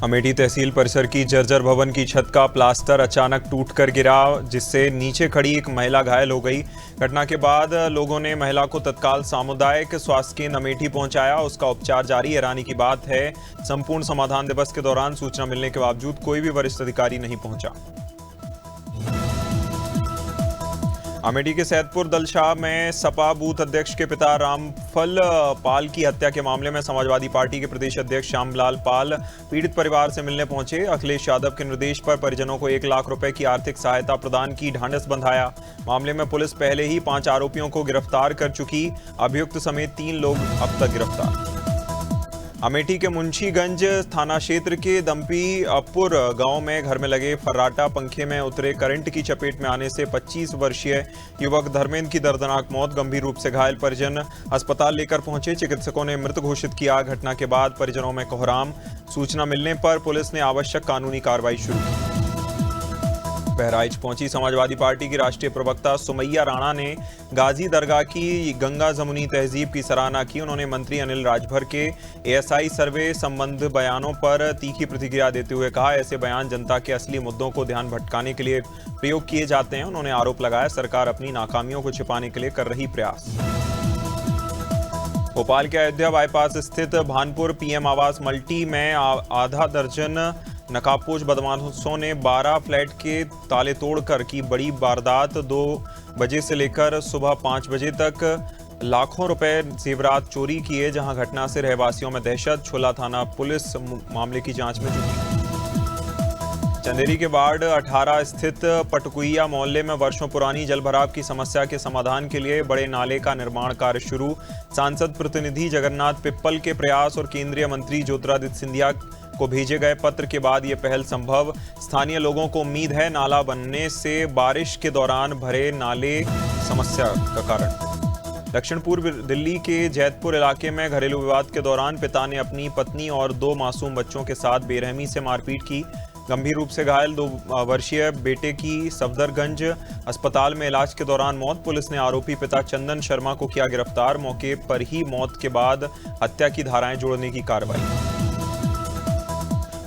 अमेठी तहसील परिसर की जर्जर भवन की छत का प्लास्टर अचानक टूटकर गिरा, जिससे नीचे खड़ी एक महिला घायल हो गई। घटना के बाद लोगों ने महिला को तत्काल सामुदायिक स्वास्थ्य केंद्र अमेठी पहुंचाया। उसका उपचार जारी। हैरानी की बात है, संपूर्ण समाधान दिवस के दौरान सूचना मिलने के बावजूद कोई भी वरिष्ठ अधिकारी नहीं पहुंचा। अमेठी के सैदपुर दलशाह में सपा बूथ अध्यक्ष के पिता रामफल पाल की हत्या के मामले में समाजवादी पार्टी के प्रदेश अध्यक्ष श्यामलाल पाल पीड़ित परिवार से मिलने पहुंचे। अखिलेश यादव के निर्देश पर परिजनों को 1 लाख रुपए की आर्थिक सहायता प्रदान की ढांढस बंधाया। मामले में पुलिस पहले ही 5 आरोपियों को गिरफ्तार कर चुकी। अभियुक्त समेत 3 लोग अब तक गिरफ्तार। अमेठी के मुंशीगंज थाना क्षेत्र के दम्पीपुर गांव में घर में लगे फर्राटा पंखे में उतरे करंट की चपेट में आने से 25 वर्षीय युवक धर्मेंद्र की दर्दनाक मौत। गंभीर रूप से घायल परिजन अस्पताल लेकर पहुंचे। चिकित्सकों ने मृत घोषित किया। घटना के बाद परिजनों में कोहराम। सूचना मिलने पर पुलिस ने आवश्यक कानूनी कार्रवाई शुरू की। बहराइच पहुंची समाजवादी पार्टी की राष्ट्रीय प्रवक्ता सुमैया राणा ने गाजी दरगाह की गंगा जमुनी तहजीब की सराहना की। उन्होंने मंत्री अनिल राजभर के एएसआई सर्वे संबंध बयानों पर तीखी प्रतिक्रिया देते हुए कहा, ऐसे बयान जनता के असली मुद्दों को ध्यान भटकाने के लिए प्रयोग किए जाते हैं। उन्होंने आरोप लगाया, सरकार अपनी नाकामियों को छिपाने के लिए कर रही प्रयास। भोपाल के अयोध्या बाईपास स्थित भानपुर पीएम आवास मल्टी में आधा दर्जन नकाबपोश बदमाशों ने 12 फ्लैट के ताले तोड़कर की बड़ी वारदात। 2 बजे से लेकर सुबह 5 बजे तक लाखों रुपए जेवरात चोरी किए। जहां घटना से रहवासियों में दहशत। छोला थाना पुलिस मामले की जांच में जुटी। चंदेरी के वार्ड 18 स्थित पटकुइया मोहल्ले में वर्षों पुरानी जलभराव की समस्या के समाधान के लिए बड़े नाले का निर्माण कार्य शुरू। सांसद प्रतिनिधि जगन्नाथ पिप्पल के प्रयास और केंद्रीय मंत्री ज्योतिरादित्य सिंधिया को भेजे गए पत्र के बाद ये पहल संभव। स्थानीय लोगों को उम्मीद है, नाला बनने से बारिश के दौरान भरे नाले समस्या का कारण। दक्षिण पूर्व दिल्ली के जैतपुर इलाके में घरेलू विवाद के दौरान पिता ने अपनी पत्नी और 2 मासूम बच्चों के साथ बेरहमी से मारपीट की। गंभीर रूप से घायल 2 वर्षीय बेटे की सफदरगंज अस्पताल में इलाज के दौरान मौत। पुलिस ने आरोपी पिता चंदन शर्मा को किया गिरफ्तार। मौके पर ही मौत के बाद हत्या की धाराएं जोड़ने की कार्रवाई।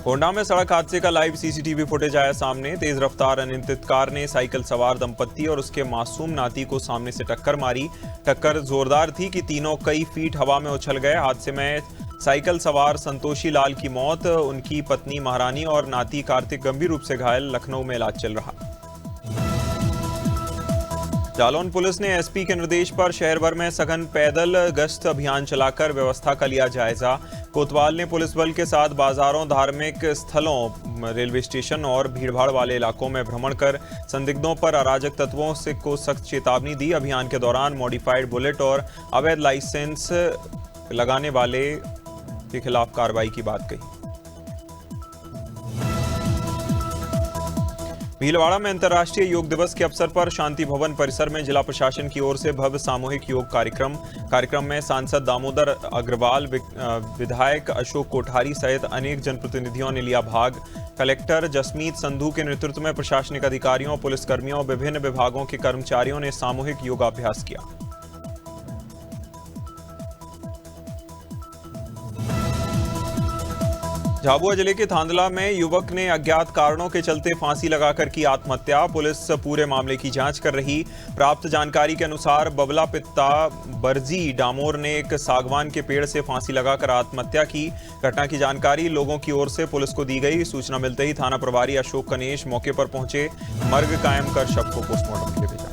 होंडा में सड़क हादसे का लाइव सीसीटीवी फुटेज आया सामने। तेज रफ्तार अनियंत्रित कार ने साइकिल सवार दंपत्ति और उसके मासूम नाती को सामने से टक्कर मारी। टक्कर जोरदार थी कि तीनों कई फीट हवा में उछल गए। हादसे में साइकिल सवार संतोषी लाल की मौत, उनकी पत्नी महारानी और नाती कार्तिक गंभीर रूप से घायल। लखनऊ में इलाज चल रहा। जालौन पुलिस ने एसपी के निर्देश पर शहर भर में सघन पैदल गश्त अभियान चलाकर व्यवस्था का लिया जायजा। कोतवाल ने पुलिस बल के साथ बाजारों, धार्मिक स्थलों, रेलवे स्टेशन और भीड़भाड़ वाले इलाकों में भ्रमण कर संदिग्धों पर अराजक तत्वों से को सख्त चेतावनी दी। अभियान के दौरान मॉडिफाइड बुलेट और अवैध लाइसेंस लगाने वाले के खिलाफ कार्रवाई की बात कही। भीलवाड़ा में अंतर्राष्ट्रीय योग दिवस के अवसर पर शांति भवन परिसर में जिला प्रशासन की ओर से भव्य सामूहिक योग कार्यक्रम में सांसद दामोदर अग्रवाल, विधायक अशोक कोठारी सहित अनेक जनप्रतिनिधियों ने लिया भाग। कलेक्टर जसमीत संधू के नेतृत्व में प्रशासनिक अधिकारियों, पुलिसकर्मियों और विभिन्न विभागों के कर्मचारियों ने सामूहिक योगाभ्यास किया। झाबुआ जिले के थांदला में युवक ने अज्ञात कारणों के चलते फांसी लगाकर की आत्महत्या। पुलिस पूरे मामले की जांच कर रही। प्राप्त जानकारी के अनुसार बबला पित्ता बरजी डामोर ने एक सागवान के पेड़ से फांसी लगाकर आत्महत्या की। घटना की जानकारी लोगों की ओर से पुलिस को दी गई। सूचना मिलते ही थाना प्रभारी अशोक कनेश मौके पर पहुंचे। मर्ग कायम कर शव को पोस्टमार्टम के लिए भेजा।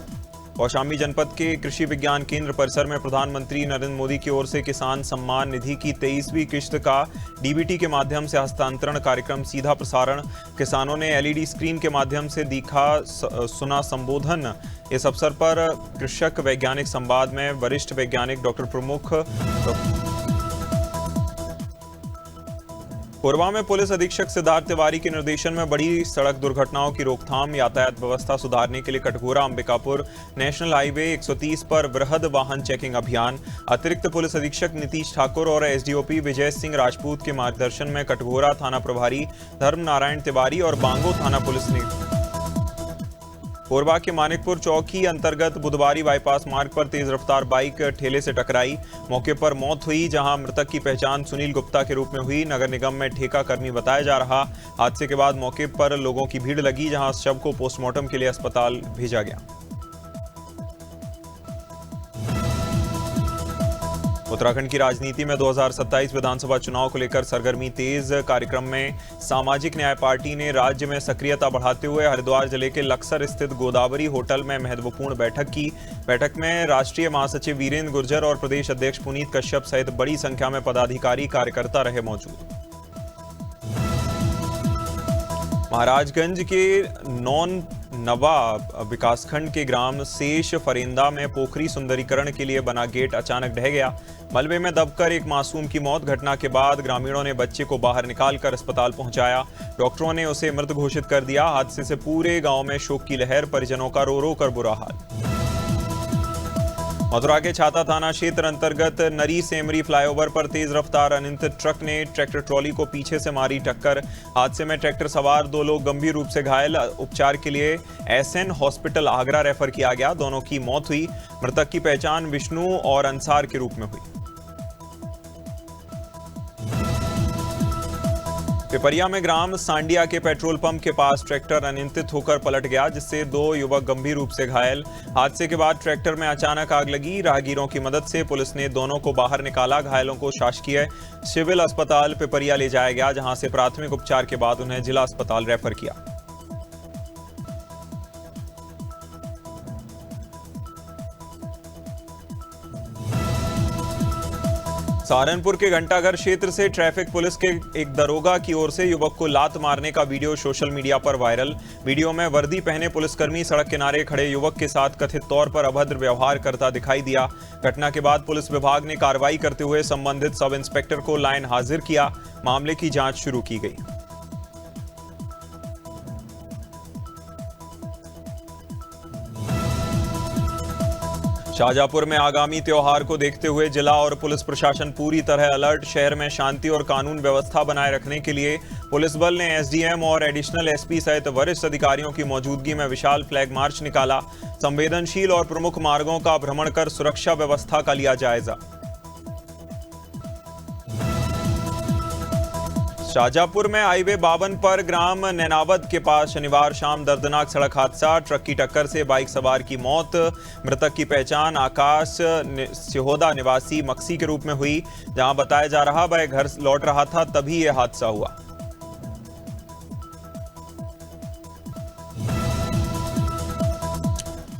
कौशाम्बी जनपद के कृषि विज्ञान केंद्र परिसर में प्रधानमंत्री नरेंद्र मोदी की ओर से किसान सम्मान निधि की 23वीं किश्त का डीबीटी के माध्यम से हस्तांतरण कार्यक्रम सीधा प्रसारण। किसानों ने एलईडी स्क्रीन के माध्यम से दिखा सुना संबोधन। इस अवसर पर कृषक वैज्ञानिक संवाद में वरिष्ठ वैज्ञानिक डॉक्टर प्रमुख कोरबा में पुलिस अधीक्षक सिद्धार्थ तिवारी के निर्देशन में बड़ी सड़क दुर्घटनाओं की रोकथाम, यातायात व्यवस्था सुधारने के लिए कटघोरा अंबिकापुर नेशनल हाईवे 130 पर वृहद वाहन चेकिंग अभियान। अतिरिक्त पुलिस अधीक्षक नीतीश ठाकुर और एसडीओपी विजय सिंह राजपूत के मार्गदर्शन में कटघोरा थाना प्रभारी धर्म नारायण तिवारी और बांगो थाना पुलिस ने कोरबा के मानिकपुर चौकी अंतर्गत बुधवारी बाईपास मार्ग पर तेज रफ्तार बाइक ठेले से टकराई। मौके पर मौत हुई, जहां मृतक की पहचान सुनील गुप्ता के रूप में हुई। नगर निगम में ठेका कर्मी बताया जा रहा। हादसे के बाद मौके पर लोगों की भीड़ लगी, जहां शव को पोस्टमार्टम के लिए अस्पताल भेजा गया। उत्तराखंड की राजनीति में 2027 विधानसभा चुनाव को लेकर सरगर्मी तेज। कार्यक्रम में सामाजिक न्याय पार्टी ने राज्य में सक्रियता बढ़ाते हुए हरिद्वार जिले के लक्सर स्थित गोदावरी होटल में महत्वपूर्ण बैठक की। बैठक में राष्ट्रीय महासचिव वीरेंद्र गुर्जर और प्रदेश अध्यक्ष पुनीत कश्यप सहित बड़ी संख्या में पदाधिकारी कार्यकर्ता रहे मौजूद। महाराजगंज के नवा विकासखंड के ग्राम शेष फरेंदा में पोखरी सुंदरीकरण के लिए बना गेट अचानक ढह गया। मलबे में दबकर एक मासूम की मौत। घटना के बाद ग्रामीणों ने बच्चे को बाहर निकालकर अस्पताल पहुंचाया। डॉक्टरों ने उसे मृत घोषित कर दिया। हादसे से पूरे गांव में शोक की लहर, परिजनों का रो रो कर बुरा हाल। मथुरा के छाता थाना क्षेत्र अंतर्गत नरी सेमरी फ्लाईओवर पर तेज रफ्तार अनियंत्रित ट्रक ने ट्रैक्टर ट्रॉली को पीछे से मारी टक्कर। हादसे में ट्रैक्टर सवार 2 लोग गंभीर रूप से घायल। उपचार के लिए एसएन हॉस्पिटल आगरा रेफर किया गया। दोनों की मौत हुई। मृतक की पहचान विष्णु और अंसार के रूप में हुई। पिपरिया में ग्राम सांडिया के पेट्रोल पंप के पास ट्रैक्टर अनियंत्रित होकर पलट गया, जिससे 2 युवक गंभीर रूप से घायल। हादसे के बाद ट्रैक्टर में अचानक आग लगी। राहगीरों की मदद से पुलिस ने दोनों को बाहर निकाला। घायलों को शासकीय सिविल अस्पताल पिपरिया ले जाया गया, जहां से प्राथमिक उपचार के बाद उन्हें जिला अस्पताल रेफर किया। सहारनपुर के घंटाघर क्षेत्र से ट्रैफिक पुलिस के एक दरोगा की ओर से युवक को लात मारने का वीडियो सोशल मीडिया पर वायरल। वीडियो में वर्दी पहने पुलिसकर्मी सड़क किनारे खड़े युवक के साथ कथित तौर पर अभद्र व्यवहार करता दिखाई दिया। घटना के बाद पुलिस विभाग ने कार्रवाई करते हुए संबंधित सब इंस्पेक्टर को लाइन हाजिर किया। मामले की जांच शुरू की गई। शाहजहांपुर में आगामी त्योहार को देखते हुए जिला और पुलिस प्रशासन पूरी तरह अलर्ट। शहर में शांति और कानून व्यवस्था बनाए रखने के लिए पुलिस बल ने एसडीएम और एडिशनल एसपी सहित वरिष्ठ अधिकारियों की मौजूदगी में विशाल फ्लैग मार्च निकाला। संवेदनशील और प्रमुख मार्गों का भ्रमण कर सुरक्षा व्यवस्था का लिया जायजा। शाहजहांपुर में हाईवे 52 पर ग्राम नैनावद के पास शनिवार शाम दर्दनाक सड़क हादसा। ट्रक की टक्कर से बाइक सवार की मौत। मृतक की पहचान आकाश सिहोदा निवासी मक्सी के रूप में हुई। जहां बताया जा रहा वह घर लौट रहा था, तभी यह हादसा हुआ।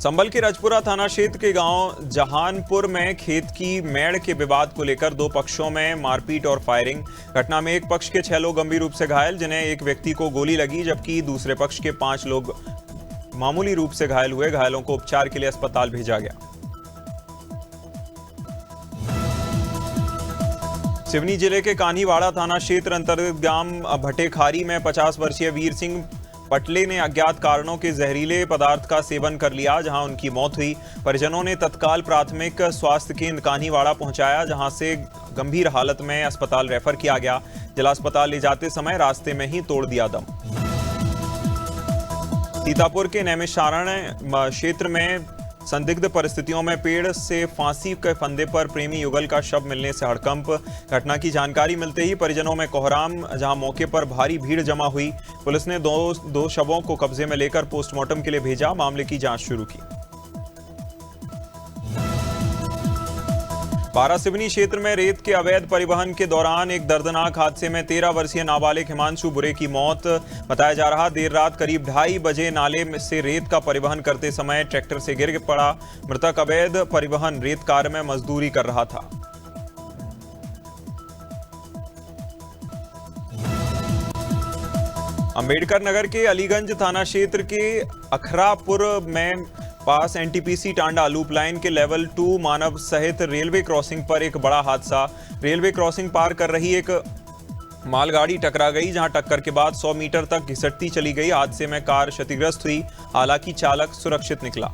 संभल के रजपुरा थाना क्षेत्र के गांव जहानपुर में खेत की मेड़ के विवाद को लेकर 2 पक्षों में मारपीट और फायरिंग। घटना में एक पक्ष के 6 लोग गंभीर रूप से घायल, जिन्हें एक व्यक्ति को गोली लगी, जबकि दूसरे पक्ष के 5 लोग मामूली रूप से घायल हुए। घायलों को उपचार के लिए अस्पताल भेजा गया। सिवनी जिले के कान्हीवाड़ा थाना क्षेत्र अंतर्गत ग्राम भटेखारी में 50 वर्षीय वीर सिंह पटले ने अज्ञात कारणों के जहरीले पदार्थ का सेवन कर लिया, जहां उनकी मौत हुई। परिजनों ने तत्काल प्राथमिक स्वास्थ्य केंद्र कान्हीवाड़ा पहुंचाया, जहां से गंभीर हालत में अस्पताल रेफर किया गया। जिला अस्पताल ले जाते समय रास्ते में ही तोड़ दिया दम। सीतापुर के नैमिषारण्य क्षेत्र में संदिग्ध परिस्थितियों में पेड़ से फांसी के फंदे पर प्रेमी युगल का शव मिलने से हड़कंप। घटना की जानकारी मिलते ही परिजनों में कोहराम, जहां मौके पर भारी भीड़ जमा हुई। पुलिस ने दो शवों को कब्जे में लेकर पोस्टमार्टम के लिए भेजा। मामले की जांच शुरू की। बारासिवनी क्षेत्र में रेत के अवैध परिवहन के दौरान एक दर्दनाक हादसे में 13 वर्षीय नाबालिग हिमांशु बुरे की मौत। बताया जा रहा देर रात करीब 2:30 बजे नाले से रेत का परिवहन करते समय ट्रैक्टर से गिर पड़ा। मृतक अवैध परिवहन रेत कार्य में मजदूरी कर रहा था। अंबेडकर नगर के अलीगंज थाना क्षेत्र के अखरापुर में पास एनटीपीसी टांडा लूप लाइन के लेवल 2 मानव सहित रेलवे क्रॉसिंग पर एक बड़ा हादसा। रेलवे क्रॉसिंग पार कर रही एक मालगाड़ी टकरा गई, जहां टक्कर के बाद 100 मीटर तक घिसटती चली गई। हादसे में कार क्षतिग्रस्त हुई, हालांकि चालक सुरक्षित निकला।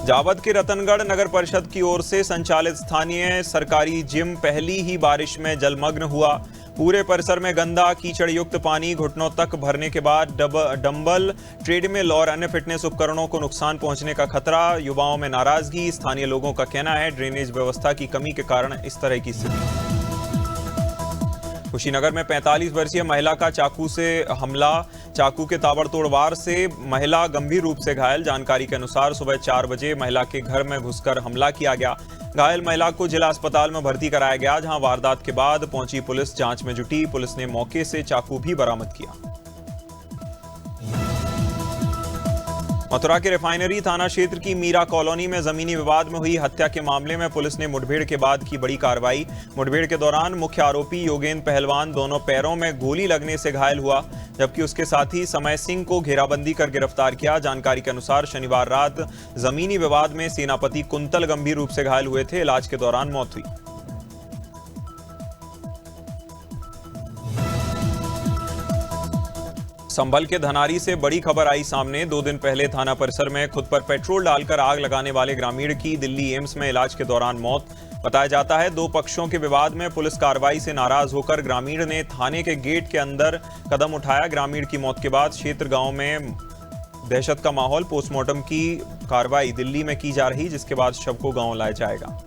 जावद के रतनगढ़ नगर परिषद की ओर से संचालित स्थानीय सरकारी जिम पहली ही बारिश में जलमग्न हुआ। पूरे परिसर में गंदा कीचड़ युक्त पानी, घुटनों तक भरने के बाद डंबल, ट्रेडमिल और अन्य फिटनेस उपकरणों को नुकसान पहुंचने का खतरा। युवाओं में नाराजगी। स्थानीय लोगों का कहना है ड्रेनेज व्यवस्था की कमी के कारण इस तरह की स्थिति। कुशीनगर में 45 वर्षीय महिला का चाकू से हमला। चाकू के ताबड़तोड़ वार से महिला गंभीर रूप से घायल। जानकारी के अनुसार सुबह 4 बजे महिला के घर में घुसकर हमला किया गया। घायल महिला को जिला अस्पताल में भर्ती कराया गया, जहां वारदात के बाद पहुंची पुलिस जांच में जुटी। पुलिस ने मौके से चाकू भी बरामद किया। मथुरा के रिफाइनरी थाना क्षेत्र की मीरा कॉलोनी में जमीनी विवाद में हुई हत्या के मामले में पुलिस ने मुठभेड़ के बाद की बड़ी कार्रवाई। मुठभेड़ के दौरान मुख्य आरोपी योगेंद्र पहलवान दोनों पैरों में गोली लगने से घायल हुआ, जबकि उसके साथी समय सिंह को घेराबंदी कर गिरफ्तार किया। जानकारी के अनुसार शनिवार रात जमीनी विवाद में सेनापति कुंतल गंभीर रूप से घायल हुए थे। इलाज के दौरान मौत हुई। संभल के धनारी से बड़ी खबर आई सामने। 2 दिन पहले थाना परिसर में खुद पर पेट्रोल डालकर आग लगाने वाले ग्रामीण की दिल्ली एम्स में इलाज के दौरान मौत। बताया जाता है 2 पक्षों के विवाद में पुलिस कार्रवाई से नाराज होकर ग्रामीण ने थाने के गेट के अंदर कदम उठाया। ग्रामीण की मौत के बाद क्षेत्र गांव में दहशत का माहौल। पोस्टमार्टम की कार्रवाई दिल्ली में की जा रही, जिसके बाद शव को गांव लाया जाएगा।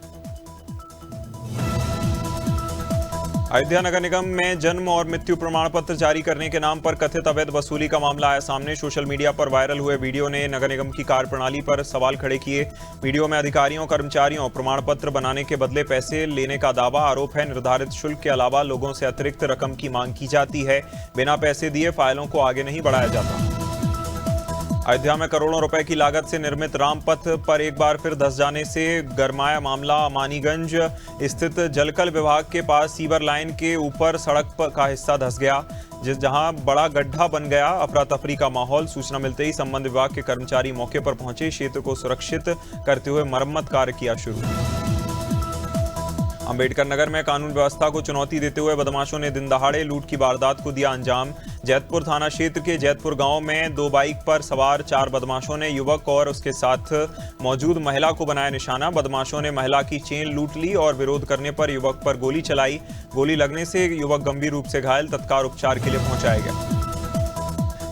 अयोध्या नगर निगम में जन्म और मृत्यु प्रमाण पत्र जारी करने के नाम पर कथित अवैध वसूली का मामला आया सामने। सोशल मीडिया पर वायरल हुए वीडियो ने नगर निगम की कार्यप्रणाली पर सवाल खड़े किए। वीडियो में अधिकारियों कर्मचारियों प्रमाण पत्र बनाने के बदले पैसे लेने का दावा। आरोप है निर्धारित शुल्क के अलावा लोगों से अतिरिक्त रकम की मांग की जाती है। बिना पैसे दिए फाइलों को आगे नहीं बढ़ाया जाता। अयोध्या में करोड़ों रुपए की लागत से निर्मित रामपथ पर एक बार फिर धंस जाने से गरमाया मामला। मानीगंज स्थित जलकल विभाग के पास सीवर लाइन के ऊपर सड़क का हिस्सा धंस गया, जहां बड़ा गड्ढा बन गया। अफरा तफरी का माहौल। सूचना मिलते ही संबंध विभाग के कर्मचारी मौके पर पहुंचे। क्षेत्र को सुरक्षित करते हुए मरम्मत कार्य किया शुरू। अंबेडकर नगर में कानून व्यवस्था को चुनौती देते हुए बदमाशों ने दिन दहाड़े लूट की वारदात को दिया अंजाम। जैतपुर थाना क्षेत्र के जैतपुर गांव में 2 बाइक पर सवार 4 बदमाशों ने युवक और उसके साथ मौजूद महिला को बनाया निशाना। बदमाशों ने महिला की चेन लूट ली और विरोध करने पर युवक पर गोली चलाई। गोली लगने से युवक गंभीर रूप से घायल, तत्काल उपचार के लिए पहुंचाया गया।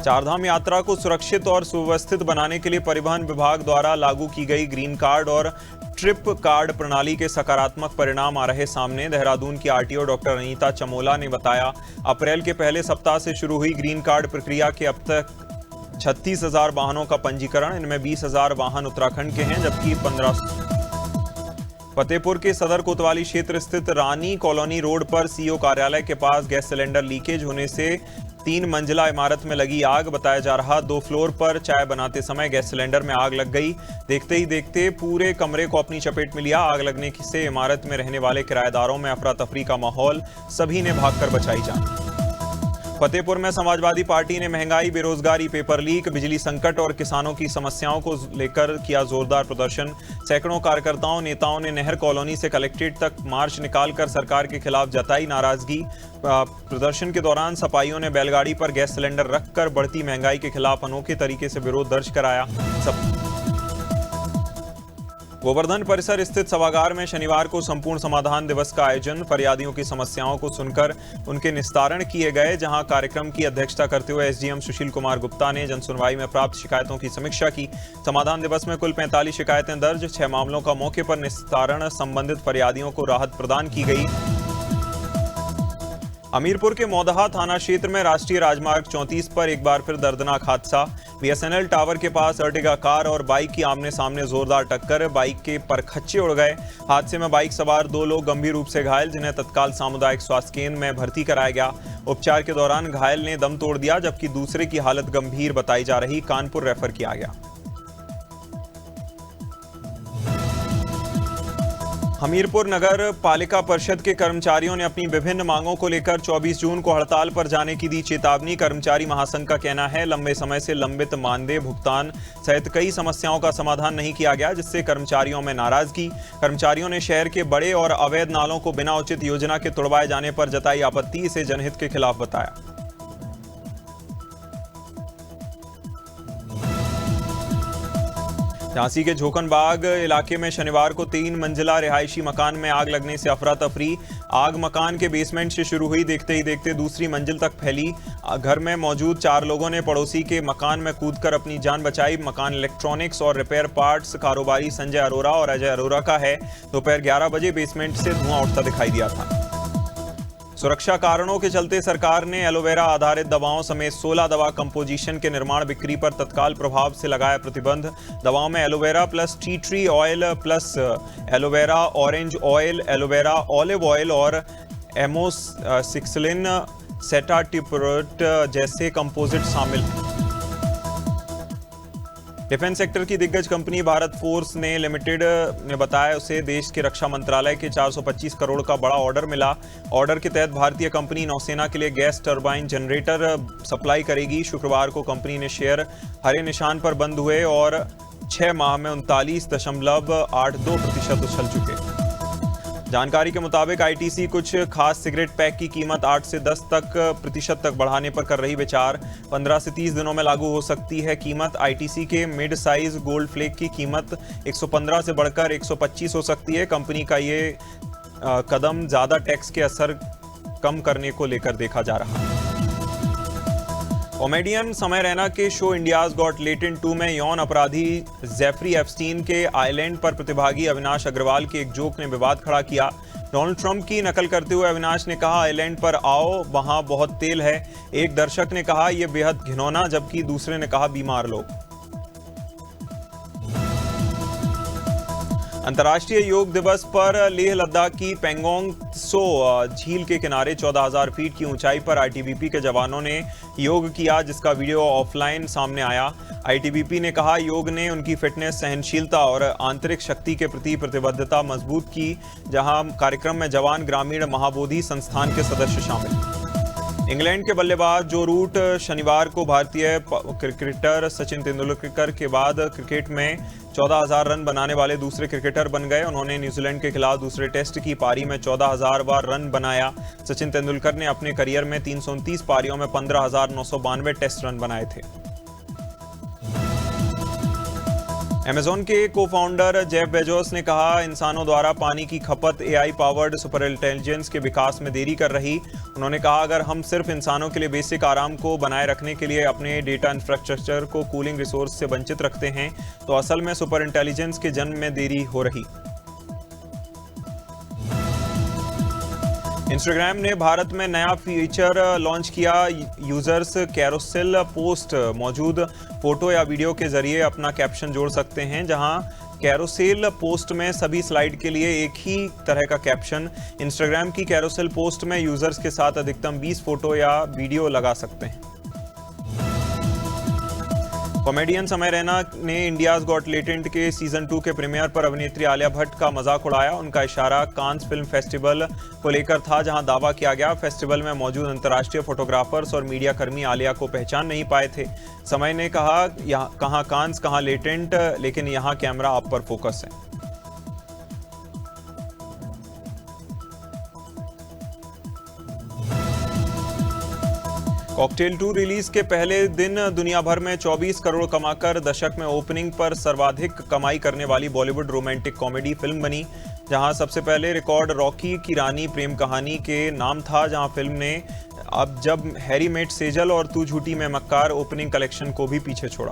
चारधाम यात्रा को सुरक्षित और सुव्यवस्थित बनाने के लिए परिवहन विभाग द्वारा लागू की गई ग्रीन कार्ड और ट्रिप कार्ड प्रणाली के सकारात्मक परिणाम आ रहे सामने। देहरादून की आरटीओ डॉक्टर अनीता चमोला ने बताया, अप्रैल के पहले सप्ताह से शुरू हुई ग्रीन कार्ड प्रक्रिया के अब तक 36,000 वाहनों का पंजीकरण। इनमें 20,000 वाहन उत्तराखंड के हैं, जबकि 1500 फतेहपुर के सदर कोतवाली क्षेत्र स्थित रानी कॉलोनी रोड पर सीओ कार्यालय के पास गैस सिलेंडर लीकेज होने से 3 मंजिला इमारत में लगी आग। बताया जा रहा 2 फ्लोर पर चाय बनाते समय गैस सिलेंडर में आग लग गई। देखते ही देखते पूरे कमरे को अपनी चपेट में लिया। आग लगने से इमारत में रहने वाले किराएदारों में अफरा तफरी का माहौल। सभी ने भागकर बचाई जान। फतेहपुर में समाजवादी पार्टी ने महंगाई, बेरोजगारी, पेपर लीक, बिजली संकट और किसानों की समस्याओं को लेकर किया जोरदार प्रदर्शन। सैकड़ों कार्यकर्ताओं नेताओं ने नहर कॉलोनी से कलेक्ट्रेट तक मार्च निकालकर सरकार के खिलाफ जताई नाराजगी। प्रदर्शन के दौरान सपाइयों ने बैलगाड़ी पर गैस सिलेंडर रखकर बढ़ती महंगाई के खिलाफ अनोखे तरीके से विरोध दर्ज कराया। गोवर्धन परिसर स्थित सभागार में शनिवार को संपूर्ण समाधान दिवस का आयोजन। फरियादियों की समस्याओं को सुनकर उनके निस्तारण किए गए, जहां कार्यक्रम की अध्यक्षता करते हुए एसडीएम सुशील कुमार गुप्ता ने जनसुनवाई में प्राप्त शिकायतों की समीक्षा की। समाधान दिवस में कुल 45 शिकायतें दर्ज, 6 मामलों का मौके पर निस्तारण। संबंधित फरियादियों को राहत प्रदान की गई। हमीरपुर के मौदहा थाना क्षेत्र में राष्ट्रीय राजमार्ग 34 पर एक बार फिर दर्दनाक हादसा। बीएसएनएल टावर के पास अर्टिगा कार और बाइक की आमने सामने जोरदार टक्कर। बाइक के परखच्चे उड़ गए। हादसे में बाइक सवार 2 लोग गंभीर रूप से घायल, जिन्हें तत्काल सामुदायिक स्वास्थ्य केंद्र में भर्ती कराया गया। उपचार के दौरान घायल ने दम तोड़ दिया, जबकि दूसरे की हालत गंभीर बताई जा रही। कानपुर रेफर किया गया। हमीरपुर नगर पालिका परिषद के कर्मचारियों ने अपनी विभिन्न मांगों को लेकर 24 जून को हड़ताल पर जाने की दी चेतावनी। कर्मचारी महासंघ का कहना है, लंबे समय से लंबित मानदेय भुगतान सहित कई समस्याओं का समाधान नहीं किया गया, जिससे कर्मचारियों में नाराजगी। कर्मचारियों ने शहर के बड़े और अवैध नालों को बिना उचित योजना के तुड़वाए जाने पर जताई आपत्ति। इसे जनहित के खिलाफ बताया। झांसी के झोकनबाग इलाके में शनिवार को 3 मंजिला रिहायशी मकान में आग लगने से अफरा तफरी। आग मकान के बेसमेंट से शुरू हुई, देखते ही देखते दूसरी मंजिल तक फैली। घर में मौजूद 4 लोगों ने पड़ोसी के मकान में कूदकर अपनी जान बचाई। मकान इलेक्ट्रॉनिक्स और रिपेयर पार्ट्स कारोबारी संजय अरोरा और अजय अरोरा का है। दोपहर 11 बजे बेसमेंट से धुआं उठता दिखाई दिया था। सुरक्षा कारणों के चलते सरकार ने एलोवेरा आधारित दवाओं समेत 16 दवा कंपोजिशन के निर्माण बिक्री पर तत्काल प्रभाव से लगाया प्रतिबंध। दवाओं में aloe vera plus tea tree oil plus aloe vera orange oil, aloe vera olive oil और एमोक्सिसिलिन सेटाटिप्रोट जैसे कंपोजिट शामिल हैं। डिफेंस सेक्टर की दिग्गज कंपनी भारत फोर्स ने लिमिटेड ने बताया उसे देश के रक्षा मंत्रालय के 425 करोड़ का बड़ा ऑर्डर मिला। ऑर्डर के तहत भारतीय कंपनी नौसेना के लिए गैस टरबाइन जनरेटर सप्लाई करेगी। शुक्रवार को कंपनी ने शेयर हरे निशान पर बंद हुए और 6 माह में 39.82% उछल चुके। जानकारी के मुताबिक आईटीसी कुछ खास सिगरेट पैक की कीमत 8 से 10 प्रतिशत तक बढ़ाने पर कर रही विचार। 15 से 30 दिनों में लागू हो सकती है कीमत। आईटीसी के मिड साइज गोल्ड फ्लेक की कीमत 115 से बढ़कर 125 हो सकती है। कंपनी का ये कदम ज्यादा टैक्स के असर कम करने को लेकर देखा जा रहा है। कॉमेडियन समय रैना के शो इंडियाज गॉट लेटेंट 2 में यौन अपराधी जेफरी एप्स्टीन के आइलैंड पर प्रतिभागी अविनाश अग्रवाल के एक जोक ने विवाद खड़ा किया। डोनाल्ड ट्रंप की नकल करते हुए अविनाश ने कहा, आइलैंड पर आओ, वहां बहुत तेल है। एक दर्शक ने कहा, यह बेहद घिनौना, जबकि दूसरे ने कहा, बीमार लोग। अंतर्राष्ट्रीय योग दिवस पर लेह लद्दाख की पेंगोंग त्सो झील के किनारे 14,000 फीट की ऊंचाई पर आईटीबीपी के जवानों ने योग किया, जिसका वीडियो ऑफलाइन सामने आया। आईटीबीपी ने कहा, योग ने उनकी फिटनेस, सहनशीलता और आंतरिक शक्ति के प्रति प्रतिबद्धता मजबूत की। जहां कार्यक्रम में जवान ग्रामीण महाबोधि संस्थान के सदस्य शामिल। इंग्लैंड के बल्लेबाज जो रूट शनिवार को भारतीय क्रिकेटर सचिन तेंदुलकर के बाद क्रिकेट में 14,000 रन बनाने वाले दूसरे क्रिकेटर बन गए। उन्होंने न्यूजीलैंड के खिलाफ दूसरे टेस्ट की पारी में 14,000 बार रन बनाया। सचिन तेंदुलकर ने अपने करियर में 329 पारियों में 15,992 टेस्ट रन बनाए थे। अमेज़न के को-फाउंडर जेफ बेजोस ने कहा, इंसानों द्वारा पानी की खपत एआई पावर्ड सुपर इंटेलिजेंस के विकास में देरी कर रही। उन्होंने कहा, अगर हम सिर्फ इंसानों के लिए बेसिक आराम को बनाए रखने के लिए अपने डेटा इंफ्रास्ट्रक्चर को कूलिंग रिसोर्स से वंचित रखते हैं, तो असल में सुपर इंटेलिजेंस के जन्म में देरी हो रही। इंस्टाग्राम ने भारत में नया फीचर लॉन्च किया। यूजर्स कैरोसेल पोस्ट मौजूद फोटो या वीडियो के जरिए अपना कैप्शन जोड़ सकते हैं। जहां कैरोसेल पोस्ट में सभी स्लाइड के लिए एक ही तरह का कैप्शन। इंस्टाग्राम की कैरोसेल पोस्ट में यूजर्स के साथ अधिकतम 20 फोटो या वीडियो लगा सकते हैं। कॉमेडियन समय रैना ने इंडियाज गॉट लेटेंट के सीजन 2 के प्रीमियर पर अभिनेत्री आलिया भट्ट का मजाक उड़ाया। उनका इशारा कांस फिल्म फेस्टिवल को लेकर था, जहां दावा किया गया फेस्टिवल में मौजूद अंतर्राष्ट्रीय फोटोग्राफर्स और मीडिया कर्मी आलिया को पहचान नहीं पाए थे। समय ने कहा, कहां कांस कहां लेटेंट, लेकिन यहां कैमरा आप पर फोकस है। कॉकटेल 2 रिलीज के पहले दिन दुनिया भर में 24 करोड़ कमाकर दशक में ओपनिंग पर सर्वाधिक कमाई करने वाली बॉलीवुड रोमांटिक कॉमेडी फिल्म बनी। जहां सबसे पहले रिकॉर्ड रॉकी की रानी प्रेम कहानी के नाम था, जहां फिल्म ने अब जब हैरी मेट सेजल और तू झूठी मैं मक्कार ओपनिंग कलेक्शन को भी पीछे छोड़ा।